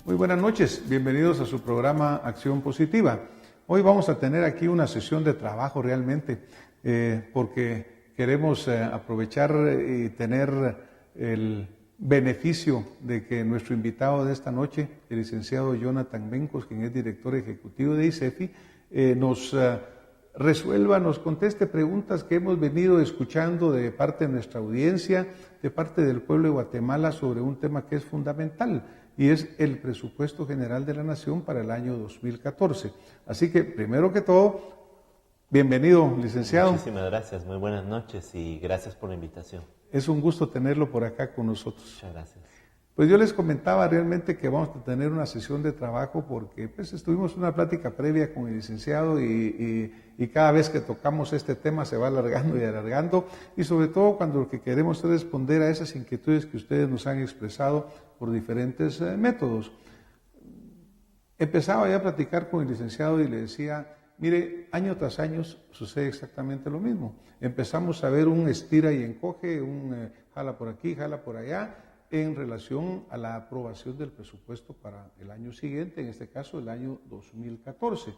Muy buenas noches, bienvenidos a su programa Acción Positiva. Hoy vamos a tener aquí una sesión de trabajo realmente, porque queremos aprovechar y tener el beneficio de que nuestro invitado de esta noche, el licenciado Jonathan Mencos, quien es director ejecutivo de ICEFI, nos resuelva, nos conteste preguntas que hemos venido escuchando de parte de nuestra audiencia, de parte del pueblo de Guatemala sobre un tema que es fundamental, y es el presupuesto general de la Nación para el año 2014. Así que, primero que todo, bienvenido, licenciado. Muchísimas gracias, muy buenas noches y gracias por la invitación. Es un gusto tenerlo por acá con nosotros. Muchas gracias. Pues yo les comentaba realmente que vamos a tener una sesión de trabajo porque pues estuvimos una plática previa con el licenciado y cada vez que tocamos este tema se va alargando y alargando, y sobre todo cuando lo que queremos es responder a esas inquietudes que ustedes nos han expresado por diferentes métodos. Empezaba ya a platicar con el licenciado y le decía, mire, año tras año sucede exactamente lo mismo. Empezamos a ver un estira y encoge, un jala por aquí, jala por allá, en relación a la aprobación del presupuesto para el año siguiente, en este caso el año 2014.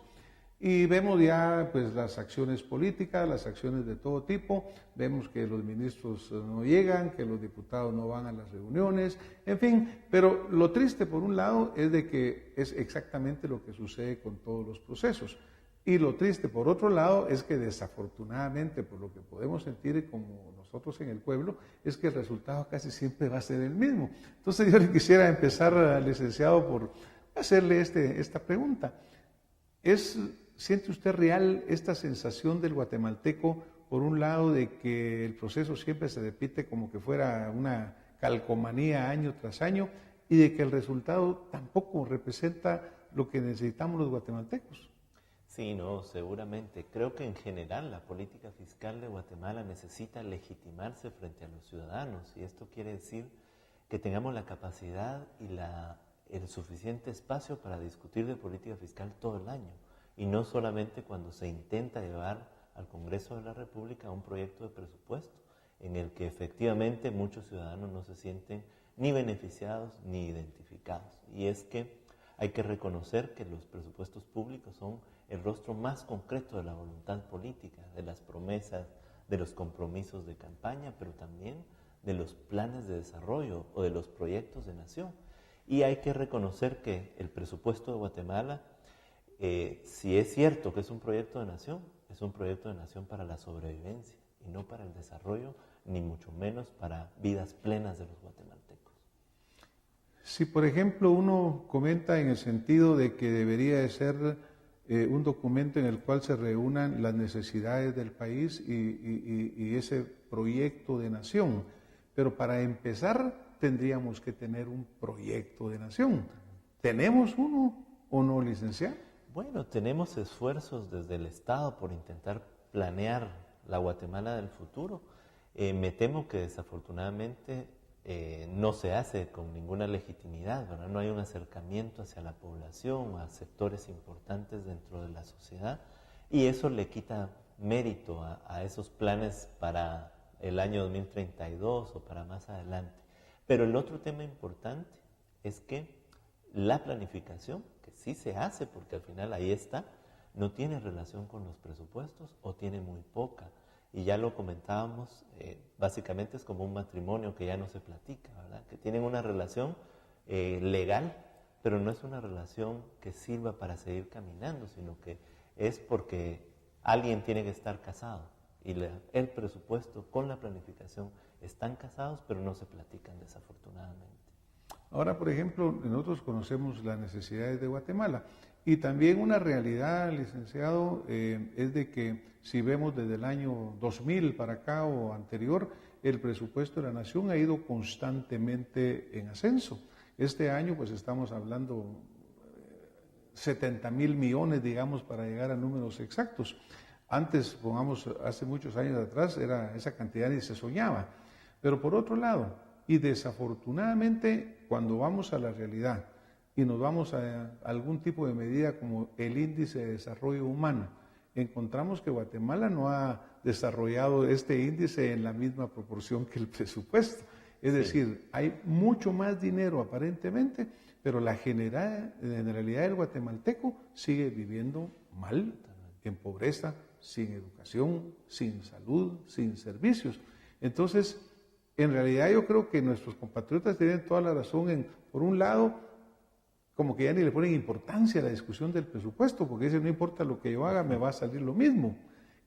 Y vemos ya pues las acciones políticas, las acciones de todo tipo, vemos que los ministros no llegan, que los diputados no van a las reuniones, en fin, pero lo triste por un lado es de que es exactamente lo que sucede con todos los procesos. Y lo triste, por otro lado, es que desafortunadamente, por lo que podemos sentir como nosotros en el pueblo, es que el resultado casi siempre va a ser el mismo. Entonces yo le quisiera empezar, licenciado, por hacerle esta pregunta. ¿Siente usted real esta sensación del guatemalteco, por un lado, de que el proceso siempre se repite como que fuera una calcomanía año tras año, y de que el resultado tampoco representa lo que necesitamos los guatemaltecos? Sí, no, seguramente. Creo que en general la política fiscal de Guatemala necesita legitimarse frente a los ciudadanos, y esto quiere decir que tengamos la capacidad y el suficiente espacio para discutir de política fiscal todo el año, y no solamente cuando se intenta llevar al Congreso de la República un proyecto de presupuesto en el que efectivamente muchos ciudadanos no se sienten ni beneficiados ni identificados. Y es que hay que reconocer que los presupuestos públicos son el rostro más concreto de la voluntad política, de las promesas, de los compromisos de campaña, pero también de los planes de desarrollo o de los proyectos de nación. Y hay que reconocer que el presupuesto de Guatemala, si es cierto que es un proyecto de nación, es un proyecto de nación para la sobrevivencia y no para el desarrollo, ni mucho menos para vidas plenas de los guatemaltecos. Si, por ejemplo, uno comenta en el sentido de que debería de ser un documento en el cual se reúnan las necesidades del país y ese proyecto de nación, pero para empezar tendríamos que tener un proyecto de nación. ¿Tenemos uno o no, licenciado? Bueno, tenemos esfuerzos desde el Estado por intentar planear la Guatemala del futuro. Me temo que desafortunadamente no se hace con ninguna legitimidad, ¿verdad? No hay un acercamiento hacia la población, a sectores importantes dentro de la sociedad, y eso le quita mérito a esos planes para el año 2032 o para más adelante. Pero el otro tema importante es que la planificación, que sí se hace porque al final ahí está, no tiene relación con los presupuestos o tiene muy poca. Y ya lo comentábamos, básicamente es como un matrimonio que ya no se platica, ¿verdad? Que tienen una relación legal, pero no es una relación que sirva para seguir caminando, sino que es porque alguien tiene que estar casado. Y el presupuesto con la planificación están casados, pero no se platican desafortunadamente. Ahora, por ejemplo, nosotros conocemos las necesidades de Guatemala, y también una realidad, licenciado, es de que si vemos desde el año 2000 para acá o anterior, el presupuesto de la Nación ha ido constantemente en ascenso. Este año pues estamos hablando 70,000 millones, digamos, para llegar a números exactos. Antes, pongamos, hace muchos años atrás, esa cantidad ni se soñaba. Pero por otro lado, y desafortunadamente, cuando vamos a la realidad y nos vamos a algún tipo de medida como el índice de desarrollo humano, encontramos que Guatemala no ha desarrollado este índice en la misma proporción que el presupuesto. Es decir, hay mucho más dinero aparentemente, pero la generalidad del guatemalteco sigue viviendo mal, en pobreza, sin educación, sin salud, sin servicios. Entonces, en realidad yo creo que nuestros compatriotas tienen toda la razón en, por un lado, como que ya ni le ponen importancia a la discusión del presupuesto, porque dicen, no importa lo que yo haga, me va a salir lo mismo.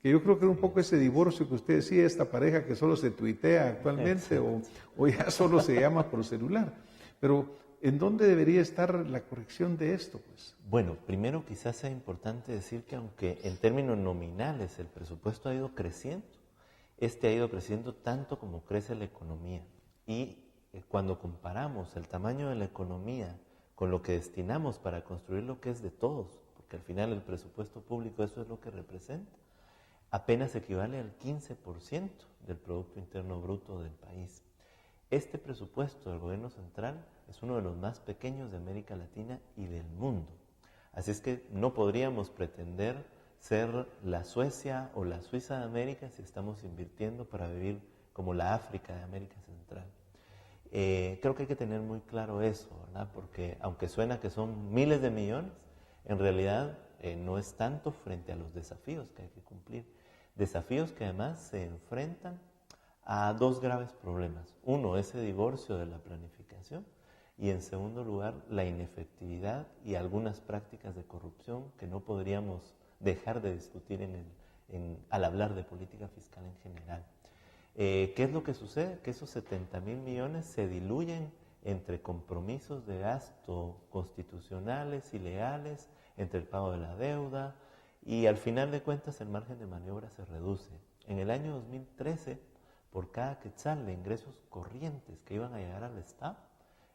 Que yo creo que era un poco ese divorcio que usted decía, esta pareja que solo se tuitea actualmente o ya solo se llama por celular. Pero, ¿en dónde debería estar la corrección de esto, pues? Bueno, primero quizás sea importante decir que aunque en términos nominales el presupuesto ha ido creciendo, este ha ido creciendo tanto como crece la economía. Y cuando comparamos el tamaño de la economía con lo que destinamos para construir lo que es de todos, porque al final el presupuesto público eso es lo que representa, apenas equivale al 15% del Producto Interno Bruto del país. Este presupuesto del gobierno central es uno de los más pequeños de América Latina y del mundo. Así es que no podríamos pretender ser la Suecia o la Suiza de América si estamos invirtiendo para vivir como la África de América Central. Creo que hay que tener muy claro eso, ¿verdad? Porque aunque suena que son miles de millones, en realidad no es tanto frente a los desafíos que hay que cumplir. Desafíos que además se enfrentan a dos graves problemas. Uno, ese divorcio de la planificación y en segundo lugar, la inefectividad y algunas prácticas de corrupción que no podríamos dejar de discutir al hablar de política fiscal en general. ¿Qué es lo que sucede? Que esos 70,000 millones se diluyen entre compromisos de gasto constitucionales y legales, entre el pago de la deuda y al final de cuentas el margen de maniobra se reduce. En el año 2013, por cada quetzal de ingresos corrientes que iban a llegar al Estado,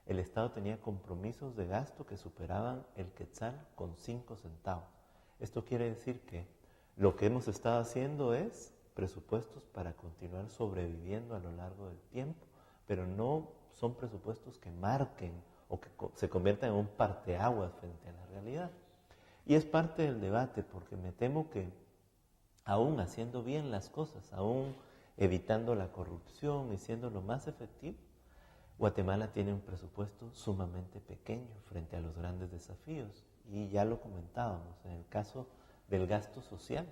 el Estado tenía compromisos de gasto que superaban el quetzal con 5 centavos. Esto quiere decir que lo que hemos estado haciendo es presupuestos para continuar sobreviviendo a lo largo del tiempo, pero no son presupuestos que marquen o que se conviertan en un parteaguas frente a la realidad. Y es parte del debate, porque me temo que aún haciendo bien las cosas, aún evitando la corrupción y siendo lo más efectivo, Guatemala tiene un presupuesto sumamente pequeño frente a los grandes desafíos. Y ya lo comentábamos, en el caso del gasto social,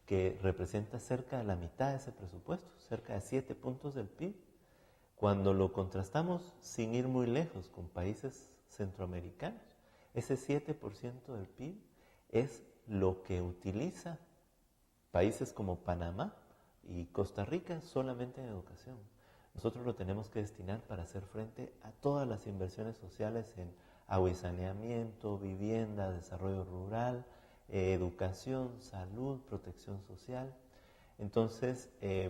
que representa cerca de la mitad de ese presupuesto, cerca de 7 puntos del PIB. Cuando lo contrastamos sin ir muy lejos con países centroamericanos, ese 7% del PIB es lo que utiliza países como Panamá y Costa Rica solamente en educación. Nosotros lo tenemos que destinar para hacer frente a todas las inversiones sociales en agua y saneamiento, vivienda, desarrollo rural, educación, salud, protección social. Entonces,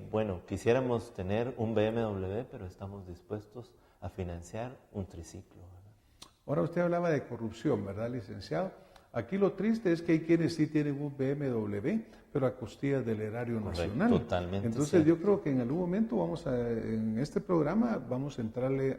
bueno, quisiéramos tener un BMW, pero estamos dispuestos a financiar un triciclo, ¿verdad? Ahora usted hablaba de corrupción, ¿verdad, licenciado? Aquí lo triste es que hay quienes sí tienen un BMW, pero a costillas del erario nacional. Totalmente. Entonces yo creo que en algún momento en este programa vamos a entrarle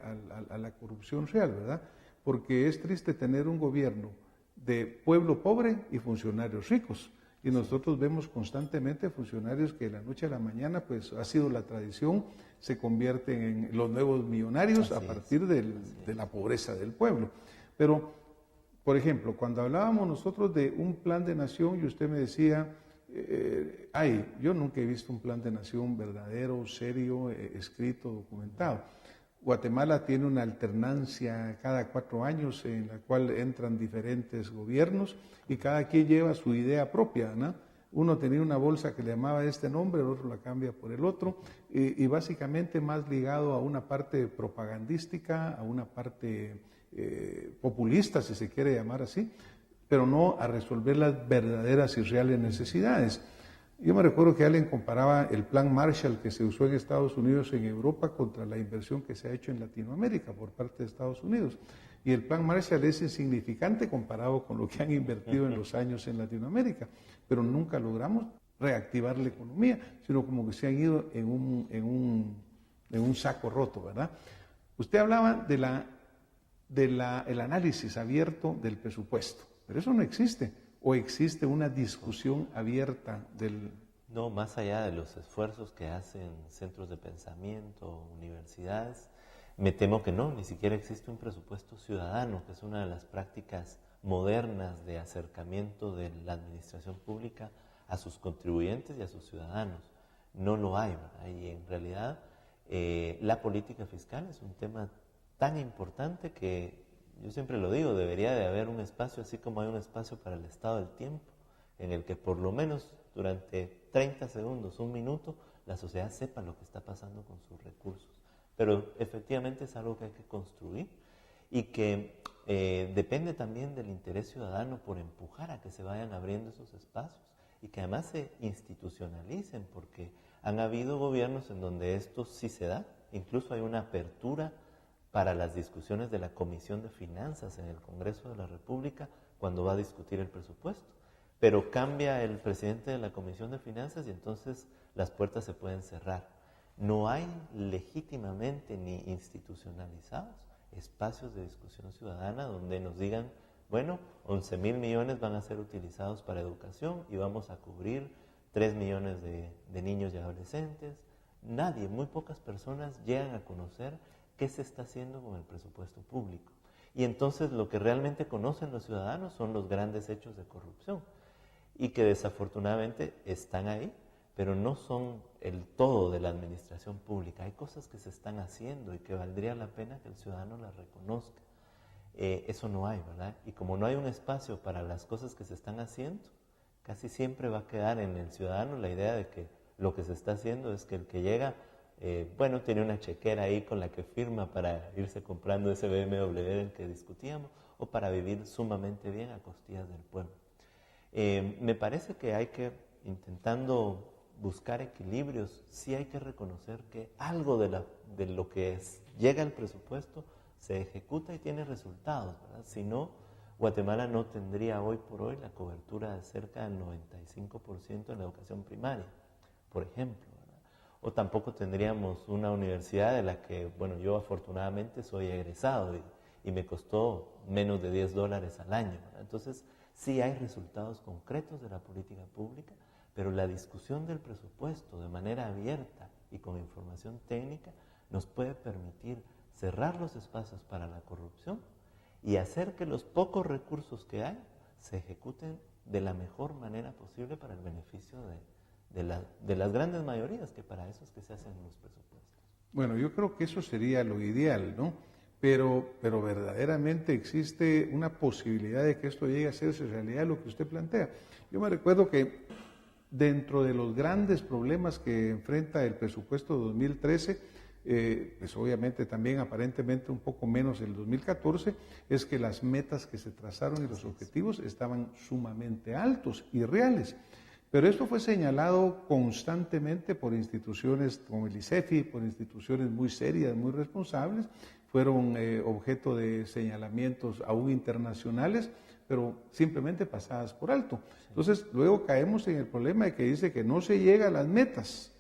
a la corrupción real, ¿verdad? Porque es triste tener un gobierno de pueblo pobre y funcionarios ricos. Y nosotros vemos constantemente funcionarios que de la noche a la mañana, pues ha sido la tradición, se convierten en los nuevos millonarios a partir de la pobreza del pueblo. Pero, por ejemplo, cuando hablábamos nosotros de un plan de nación y usted me decía, yo nunca he visto un plan de nación verdadero, serio, escrito, documentado. Guatemala tiene una alternancia cada 4 años en la cual entran diferentes gobiernos y cada quien lleva su idea propia, ¿no? Uno tenía una bolsa que le llamaba este nombre, el otro la cambia por el otro, y básicamente más ligado a una parte propagandística, a una parte populista, si se quiere llamar así, pero no a resolver las verdaderas y reales necesidades. Yo me recuerdo que alguien comparaba el plan Marshall que se usó en Estados Unidos y en Europa contra la inversión que se ha hecho en Latinoamérica por parte de Estados Unidos. Y el plan Marshall es insignificante comparado con lo que han invertido en los años en Latinoamérica, pero nunca logramos reactivar la economía, sino como que se han ido en un saco roto, ¿verdad? Usted hablaba del análisis abierto del presupuesto, pero eso no existe. ¿O existe una discusión abierta del...? No, más allá de los esfuerzos que hacen centros de pensamiento, universidades, Me temo que no, ni siquiera existe un presupuesto ciudadano, que es una de las prácticas modernas de acercamiento de la administración pública a sus contribuyentes y a sus ciudadanos. No lo hay, ¿verdad? Y en realidad la política fiscal es un tema tan importante que, yo siempre lo digo, debería de haber un espacio, así como hay un espacio para el estado del tiempo, en el que por lo menos durante 30 segundos, un minuto, la sociedad sepa lo que está pasando con sus recursos. Pero efectivamente es algo que hay que construir y que depende también del interés ciudadano por empujar a que se vayan abriendo esos espacios y que además se institucionalicen, porque han habido gobiernos en donde esto sí se da. Incluso hay una apertura para las discusiones de la Comisión de Finanzas en el Congreso de la República cuando va a discutir el presupuesto. Pero cambia el presidente de la Comisión de Finanzas y entonces las puertas se pueden cerrar. No hay legítimamente ni institucionalizados espacios de discusión ciudadana donde nos digan, bueno, 11,000 millones van a ser utilizados para educación y vamos a cubrir 3 millones de niños y adolescentes. Nadie, muy pocas personas llegan a conocer qué se está haciendo con el presupuesto público. Y entonces lo que realmente conocen los ciudadanos son los grandes hechos de corrupción y que desafortunadamente están ahí, pero no son el todo de la administración pública. Hay cosas que se están haciendo y que valdría la pena que el ciudadano las reconozca. Eso no hay, ¿verdad? Y como no hay un espacio para las cosas que se están haciendo, casi siempre va a quedar en el ciudadano la idea de que lo que se está haciendo es que el que llega, bueno, tiene una chequera ahí con la que firma para irse comprando ese BMW del que discutíamos o para vivir sumamente bien a costillas del pueblo. Me parece que hay que, intentando buscar equilibrios, sí hay que reconocer que algo de lo que llega al presupuesto se ejecuta y tiene resultados, ¿verdad? Si no, Guatemala no tendría hoy por hoy la cobertura de cerca del 95% en la educación primaria, por ejemplo, ¿verdad? O tampoco tendríamos una universidad de la que, bueno, yo afortunadamente soy egresado y me costó menos de $10 al año, ¿verdad? Entonces, sí hay resultados concretos de la política pública, pero la discusión del presupuesto de manera abierta y con información técnica nos puede permitir cerrar los espacios para la corrupción y hacer que los pocos recursos que hay se ejecuten de la mejor manera posible para el beneficio de las grandes mayorías, que para eso es que se hacen los presupuestos. Bueno, yo creo que eso sería lo ideal, ¿no? Pero verdaderamente existe una posibilidad de que esto llegue a hacerse realidad, lo que usted plantea. Yo me recuerdo que dentro de los grandes problemas que enfrenta el presupuesto 2013, pues obviamente también aparentemente un poco menos el 2014, es que las metas que se trazaron y los objetivos estaban sumamente altos y reales. Pero esto fue señalado constantemente por instituciones como el ICEFI, por instituciones muy serias, muy responsables, fueron objeto de señalamientos aún internacionales, pero simplemente pasadas por alto. Entonces, luego caemos en el problema de que dice que no se llega a las metas,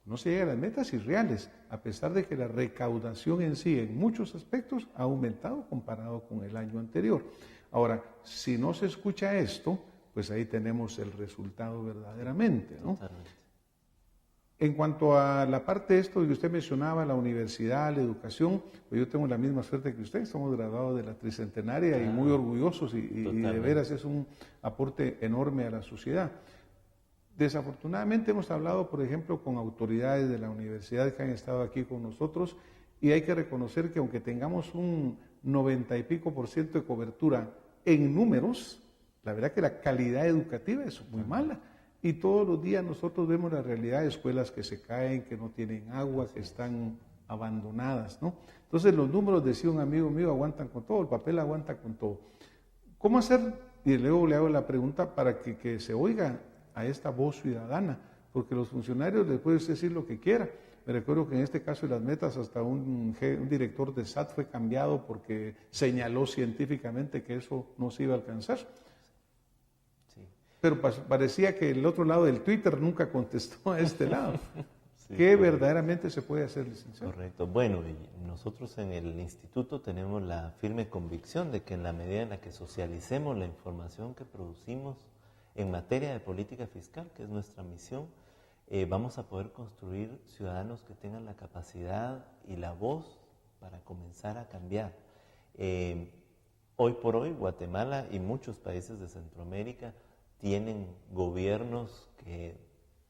no se llega a las metas irreales, a pesar de que la recaudación en sí, en muchos aspectos, ha aumentado comparado con el año anterior. Ahora, si no se escucha esto, pues ahí tenemos el resultado verdaderamente, ¿no? Totalmente. En cuanto a la parte de esto que usted mencionaba, la universidad, la educación, pues yo tengo la misma suerte que usted, somos graduados de la Tricentenaria y muy orgullosos y de veras es un aporte enorme a la sociedad. Desafortunadamente hemos hablado, por ejemplo, con autoridades de la universidad que han estado aquí con nosotros y hay que reconocer que aunque tengamos un 90 y pico % de cobertura en números, la verdad que la calidad educativa es muy mala. Y todos los días nosotros vemos la realidad de escuelas que se caen, que no tienen agua, que están abandonadas, ¿no? Entonces los números, decía un amigo mío, aguantan con todo, el papel aguanta con todo. ¿Cómo hacer? Y luego le hago la pregunta para que se oiga a esta voz ciudadana, porque los funcionarios les pueden decir lo que quiera. Me recuerdo que en este caso de las metas hasta un director de SAT fue cambiado porque señaló científicamente que eso no se iba a alcanzar. Pero parecía que el otro lado del Twitter nunca contestó a este lado. Sí, ¿qué verdaderamente se puede hacer, licenciado? Correcto. Bueno, nosotros en el instituto tenemos la firme convicción de que en la medida en la que socialicemos la información que producimos en materia de política fiscal, que es nuestra misión, vamos a poder construir ciudadanos que tengan la capacidad y la voz para comenzar a cambiar. Hoy por hoy, Guatemala y muchos países de Centroamérica tienen gobiernos que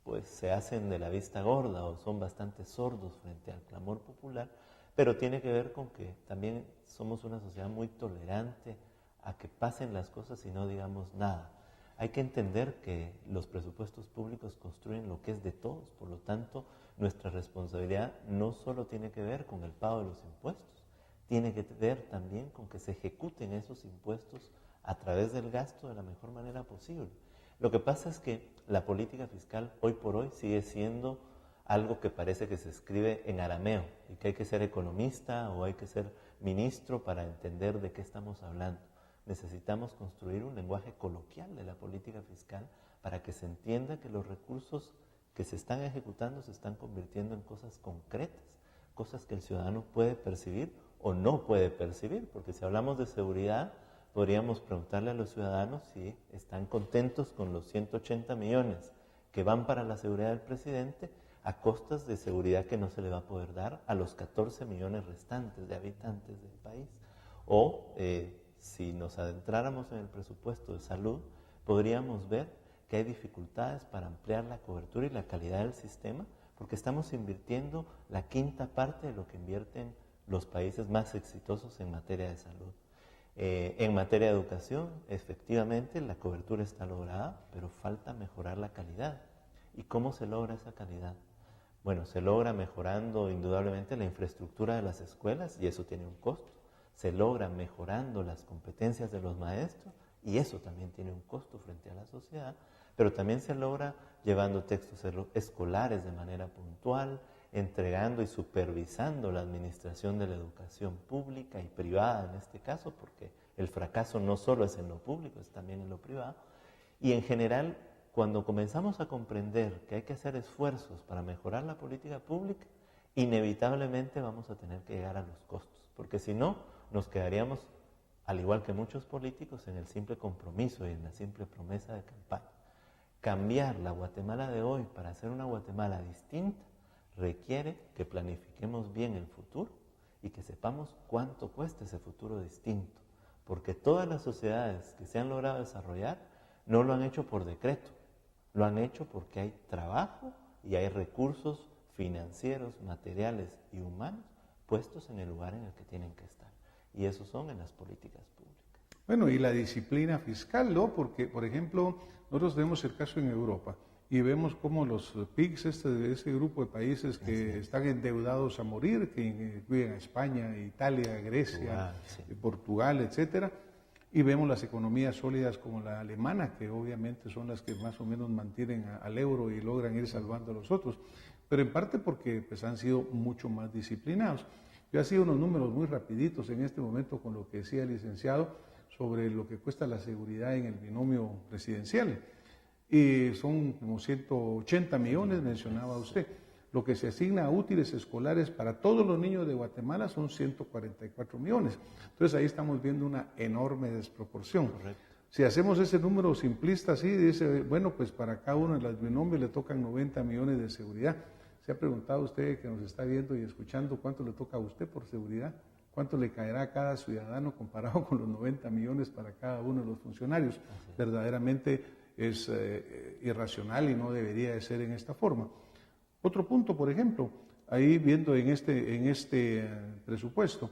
pues se hacen de la vista gorda o son bastante sordos frente al clamor popular, pero tiene que ver con que también somos una sociedad muy tolerante a que pasen las cosas y no digamos nada. Hay que entender que los presupuestos públicos construyen lo que es de todos, por lo tanto, nuestra responsabilidad no solo tiene que ver con el pago de los impuestos, tiene que ver también con que se ejecuten esos impuestos a través del gasto de la mejor manera posible. Lo que pasa es que la política fiscal hoy por hoy sigue siendo algo que parece que se escribe en arameo y que hay que ser economista o hay que ser ministro para entender de qué estamos hablando. Necesitamos construir un lenguaje coloquial de la política fiscal para que se entienda que los recursos que se están ejecutando se están convirtiendo en cosas concretas, cosas que el ciudadano puede percibir o no puede percibir, porque si hablamos de seguridad, podríamos preguntarle a los ciudadanos si están contentos con los 180 millones que van para la seguridad del presidente a costas de seguridad que no se le va a poder dar a los 14 millones restantes de habitantes del país. O si nos adentráramos en el presupuesto de salud, podríamos ver que hay dificultades para ampliar la cobertura y la calidad del sistema, porque estamos invirtiendo la quinta parte de lo que invierten los países más exitosos en materia de salud. En materia de educación, efectivamente, la cobertura está lograda, pero falta mejorar la calidad. ¿Y cómo se logra esa calidad? Bueno, se logra mejorando indudablemente la infraestructura de las escuelas y eso tiene un costo. Se logra mejorando las competencias de los maestros y eso también tiene un costo frente a la sociedad, pero también se logra llevando textos escolares de manera puntual, entregando y supervisando la administración de la educación pública y privada en este caso, porque el fracaso no solo es en lo público, es también en lo privado. Y en general, cuando comenzamos a comprender que hay que hacer esfuerzos para mejorar la política pública, inevitablemente vamos a tener que llegar a los costos, porque si no, nos quedaríamos, al igual que muchos políticos, en el simple compromiso y en la simple promesa de campaña. Cambiar la Guatemala de hoy para hacer una Guatemala distinta requiere que planifiquemos bien el futuro y que sepamos cuánto cuesta ese futuro distinto, porque todas las sociedades que se han logrado desarrollar no lo han hecho por decreto, lo han hecho porque hay trabajo y hay recursos financieros, materiales y humanos puestos en el lugar en el que tienen que estar, y esos son en las políticas públicas. Bueno, y la disciplina fiscal, ¿no? Porque, por ejemplo, nosotros tenemos el caso en Europa y vemos cómo los PIGS, ese grupo de países que están endeudados a morir, que incluyen a España, Italia, Grecia, Portugal, etcétera, y vemos las economías sólidas como la alemana, que obviamente son las que más o menos mantienen al euro y logran ir salvando a los otros, pero en parte porque pues, han sido mucho más disciplinados. Yo hacía unos números muy rapiditos en este momento con lo que decía el licenciado sobre lo que cuesta la seguridad en el binomio presidencial. Y son como 180 millones, mencionaba usted. Lo que se asigna a útiles escolares para todos los niños de Guatemala son 144 millones. Entonces ahí estamos viendo una enorme desproporción. Correcto. Si hacemos ese número simplista así, dice, bueno, pues para cada uno de los binomios le tocan 90 millones de seguridad. ¿Se ha preguntado usted que nos está viendo y escuchando cuánto le toca a usted por seguridad? ¿Cuánto le caerá a cada ciudadano comparado con los 90 millones para cada uno de los funcionarios? Verdaderamente es irracional y no debería de ser en esta forma. Otro punto, por ejemplo, ahí viendo en este presupuesto,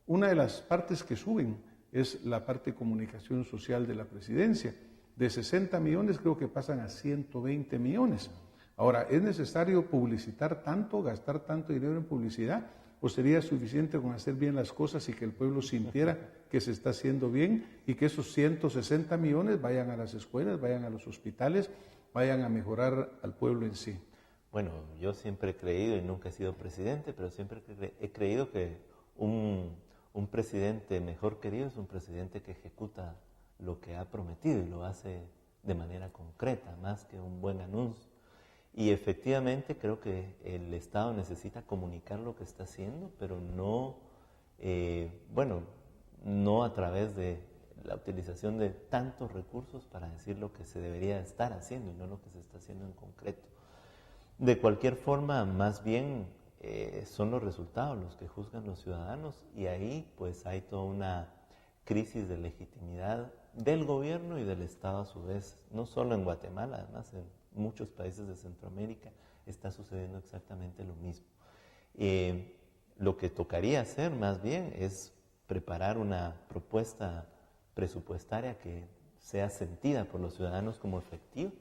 una de las partes que suben es la parte de comunicación social de la presidencia. De 60 millones creo que pasan a 120 millones. Ahora, ¿es necesario publicitar tanto, gastar tanto dinero en publicidad? ¿O sería suficiente con hacer bien las cosas y que el pueblo sintiera que se está haciendo bien y que esos 160 millones vayan a las escuelas, vayan a los hospitales, vayan a mejorar al pueblo en sí? Bueno, yo siempre he creído, y nunca he sido presidente, pero siempre he creído que un presidente mejor querido es un presidente que ejecuta lo que ha prometido y lo hace de manera concreta, más que un buen anuncio. Y efectivamente creo que el Estado necesita comunicar lo que está haciendo, pero no, no a través de la utilización de tantos recursos para decir lo que se debería estar haciendo y no lo que se está haciendo en concreto. De cualquier forma, más bien son los resultados los que juzgan los ciudadanos, y ahí pues hay toda una crisis de legitimidad del gobierno y del Estado a su vez, no solo en Guatemala, además en muchos países de Centroamérica está sucediendo exactamente lo mismo. Lo que tocaría hacer más bien es preparar una propuesta presupuestaria que sea sentida por los ciudadanos como efectiva,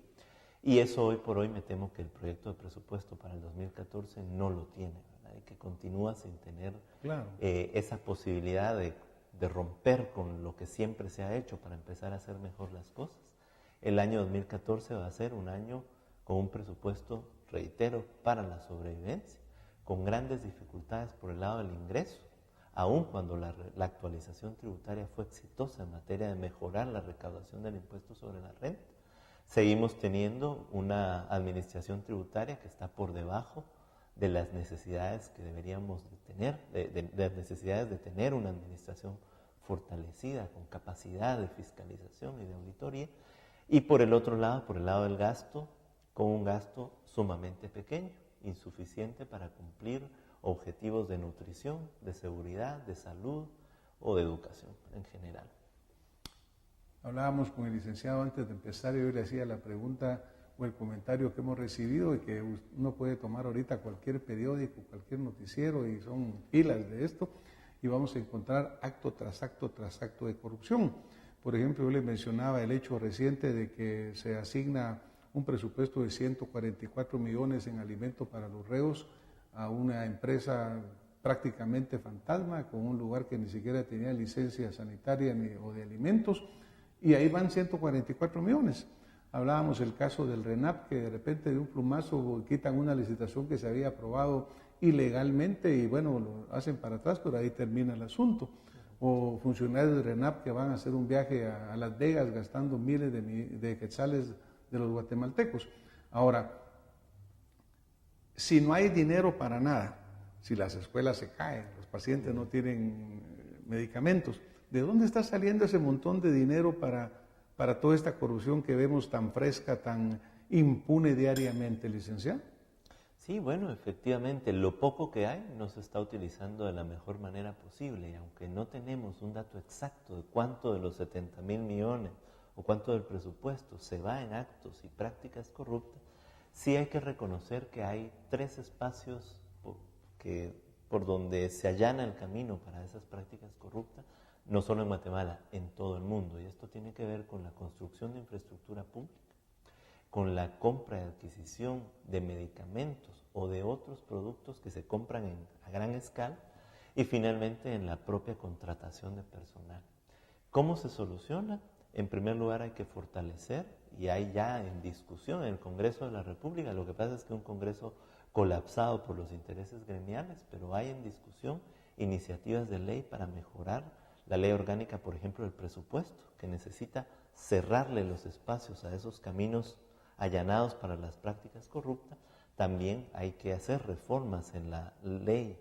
y eso hoy por hoy me temo que el proyecto de presupuesto para el 2014 no lo tiene, ¿verdad? Y que continúa sin tener esa posibilidad de romper con lo que siempre se ha hecho para empezar a hacer mejor las cosas. El año 2014 va a ser un año con un presupuesto, reitero, para la sobrevivencia, con grandes dificultades por el lado del ingreso, aun cuando la actualización tributaria fue exitosa en materia de mejorar la recaudación del impuesto sobre la renta. Seguimos teniendo una administración tributaria que está por debajo de las necesidades que deberíamos de tener, de las necesidades de tener una administración fortalecida, con capacidad de fiscalización y de auditoría. Y por el otro lado, por el lado del gasto, con un gasto sumamente pequeño, insuficiente para cumplir objetivos de nutrición, de seguridad, de salud o de educación en general. Hablábamos con el licenciado antes de empezar y yo le hacía la pregunta o el comentario que hemos recibido y que uno puede tomar ahorita cualquier periódico, cualquier noticiero y son pilas de esto y vamos a encontrar acto tras acto tras acto de corrupción. Por ejemplo, yo les mencionaba el hecho reciente de que se asigna un presupuesto de 144 millones en alimento para los reos a una empresa prácticamente fantasma con un lugar que ni siquiera tenía licencia sanitaria o de alimentos. Y ahí van 144 millones. Hablábamos del caso del RENAP, que de repente de un plumazo quitan una licitación que se había aprobado ilegalmente y bueno, lo hacen para atrás, pero ahí termina el asunto. O funcionarios del RENAP que van a hacer un viaje a Las Vegas gastando miles de quetzales de los guatemaltecos. Ahora, si no hay dinero para nada, si las escuelas se caen, los pacientes no tienen medicamentos, ¿de dónde está saliendo ese montón de dinero para toda esta corrupción que vemos tan fresca, tan impune diariamente, licenciado? Sí, bueno, efectivamente, lo poco que hay no se está utilizando de la mejor manera posible, y aunque no tenemos un dato exacto de cuánto de los 70 mil millones o cuánto del presupuesto se va en actos y prácticas corruptas, sí hay que reconocer que hay 3 espacios por donde se allana el camino para esas prácticas corruptas, no solo en Guatemala, en todo el mundo. Y esto tiene que ver con la construcción de infraestructura pública, con la compra y adquisición de medicamentos o de otros productos que se compran a gran escala, y finalmente en la propia contratación de personal. ¿Cómo se soluciona? En primer lugar hay que fortalecer, y hay ya en discusión en el Congreso de la República, lo que pasa es que un Congreso colapsado por los intereses gremiales, pero hay en discusión iniciativas de ley para mejorar la ley orgánica, por ejemplo, del presupuesto, que necesita cerrarle los espacios a esos caminos allanados para las prácticas corruptas. También hay que hacer reformas en la ley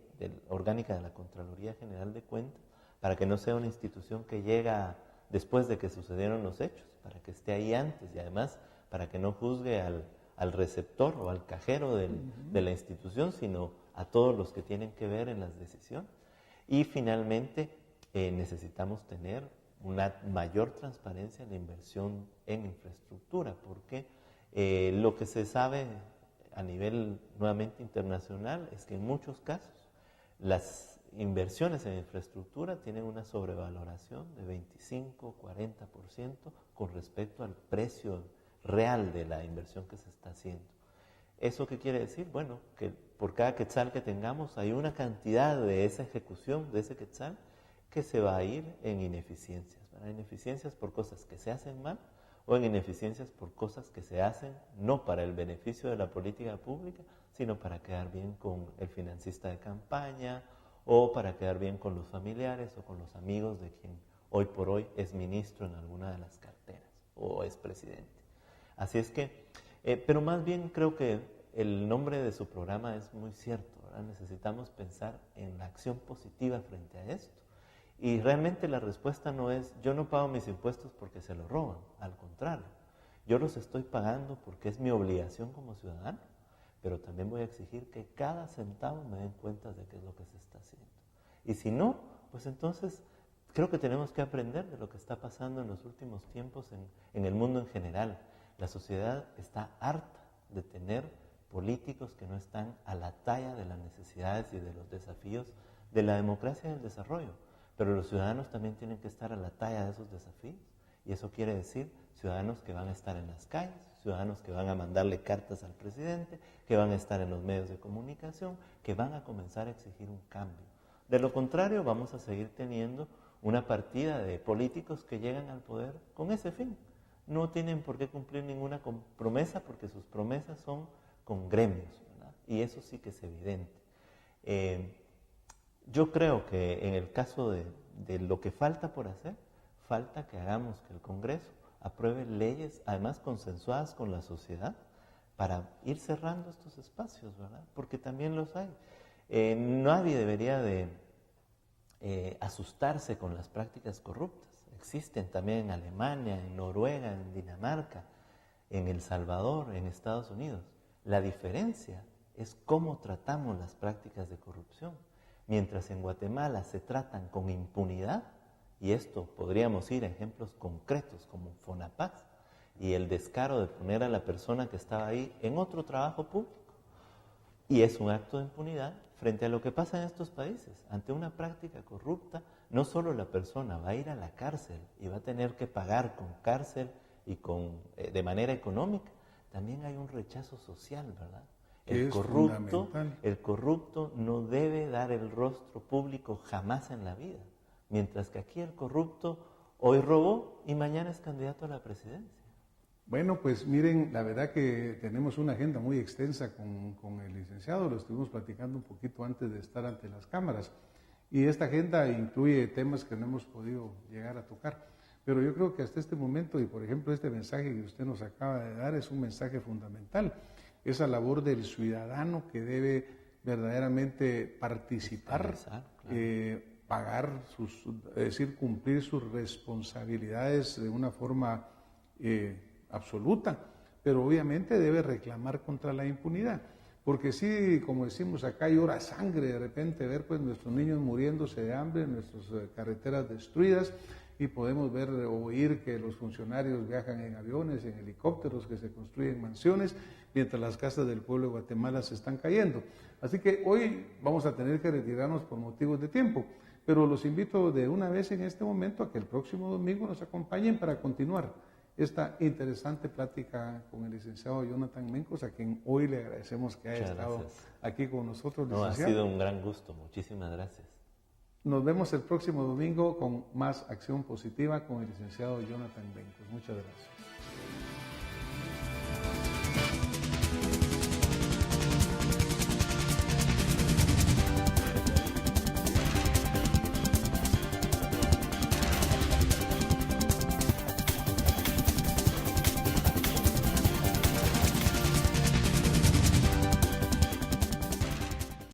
orgánica de la Contraloría General de Cuentas para que no sea una institución que llega después de que sucedieron los hechos, para que esté ahí antes y además para que no juzgue al receptor o al cajero de la institución, sino a todos los que tienen que ver en las decisiones. Y finalmente necesitamos tener una mayor transparencia en la inversión en infraestructura, porque lo que se sabe a nivel nuevamente internacional es que en muchos casos las inversiones en infraestructura tienen una sobrevaloración de 25-40% con respecto al precio real de la inversión que se está haciendo. ¿Eso qué quiere decir? Bueno, que por cada quetzal que tengamos hay una cantidad de esa ejecución, de ese quetzal, que se va a ir en ineficiencias, ¿verdad? Ineficiencias por cosas que se hacen mal o en ineficiencias por cosas que se hacen no para el beneficio de la política pública, sino para quedar bien con el financista de campaña o para quedar bien con los familiares o con los amigos de quien hoy por hoy es ministro en alguna de las carteras o es presidente. Así es que, pero más bien creo que el nombre de su programa es muy cierto, ¿verdad? Necesitamos pensar en la acción positiva frente a esto. Y realmente la respuesta no es, yo no pago mis impuestos porque se los roban, al contrario, yo los estoy pagando porque es mi obligación como ciudadano, pero también voy a exigir que cada centavo me den cuenta de qué es lo que se está haciendo. Y si no, pues entonces creo que tenemos que aprender de lo que está pasando en los últimos tiempos en el mundo en general. La sociedad está harta de tener políticos que no están a la talla de las necesidades y de los desafíos de la democracia y del desarrollo. Pero los ciudadanos también tienen que estar a la talla de esos desafíos. Y eso quiere decir ciudadanos que van a estar en las calles, ciudadanos que van a mandarle cartas al presidente, que van a estar en los medios de comunicación, que van a comenzar a exigir un cambio. De lo contrario, vamos a seguir teniendo una partida de políticos que llegan al poder con ese fin. No tienen por qué cumplir ninguna promesa porque sus promesas son con gremios, ¿verdad? Y eso sí que es evidente. Yo creo que en el caso de lo que falta por hacer, falta que hagamos que el Congreso apruebe leyes, además consensuadas con la sociedad, para ir cerrando estos espacios, ¿verdad? Porque también los hay. Nadie debería de asustarse con las prácticas corruptas. Existen también en Alemania, en Noruega, en Dinamarca, en El Salvador, en Estados Unidos. La diferencia es cómo tratamos las prácticas de corrupción. Mientras en Guatemala se tratan con impunidad, y esto podríamos ir a ejemplos concretos como Fonapaz y el descaro de poner a la persona que estaba ahí en otro trabajo público. Y es un acto de impunidad frente a lo que pasa en estos países. Ante una práctica corrupta, no solo la persona va a ir a la cárcel y va a tener que pagar con cárcel y de manera económica, también hay un rechazo social, ¿verdad? El corrupto no debe dar el rostro público jamás en la vida, mientras que aquí el corrupto hoy robó y mañana es candidato a la presidencia. Bueno, pues miren, la verdad que tenemos una agenda muy extensa con el licenciado, lo estuvimos platicando un poquito antes de estar ante las cámaras, y esta agenda incluye temas que no hemos podido llegar a tocar, pero yo creo que hasta este momento, y por ejemplo este mensaje que usted nos acaba de dar es un mensaje fundamental, esa labor del ciudadano que debe verdaderamente participar, pagar es decir, cumplir sus responsabilidades de una forma absoluta, pero obviamente debe reclamar contra la impunidad, porque sí, como decimos acá, llora sangre de repente ver pues nuestros niños muriéndose de hambre, nuestras carreteras destruidas, y podemos ver o oír que los funcionarios viajan en aviones, en helicópteros, que se construyen mansiones, mientras las casas del pueblo de Guatemala se están cayendo. Así que hoy vamos a tener que retirarnos por motivos de tiempo, pero los invito de una vez en este momento a que el próximo domingo nos acompañen para continuar esta interesante plática con el licenciado Jonathan Mencos, a quien hoy le agradecemos que haya estado aquí con nosotros, licenciado. Ha sido un gran gusto, muchísimas gracias. Nos vemos el próximo domingo con más Acción Positiva con el licenciado Jonathan Mencos. Muchas gracias.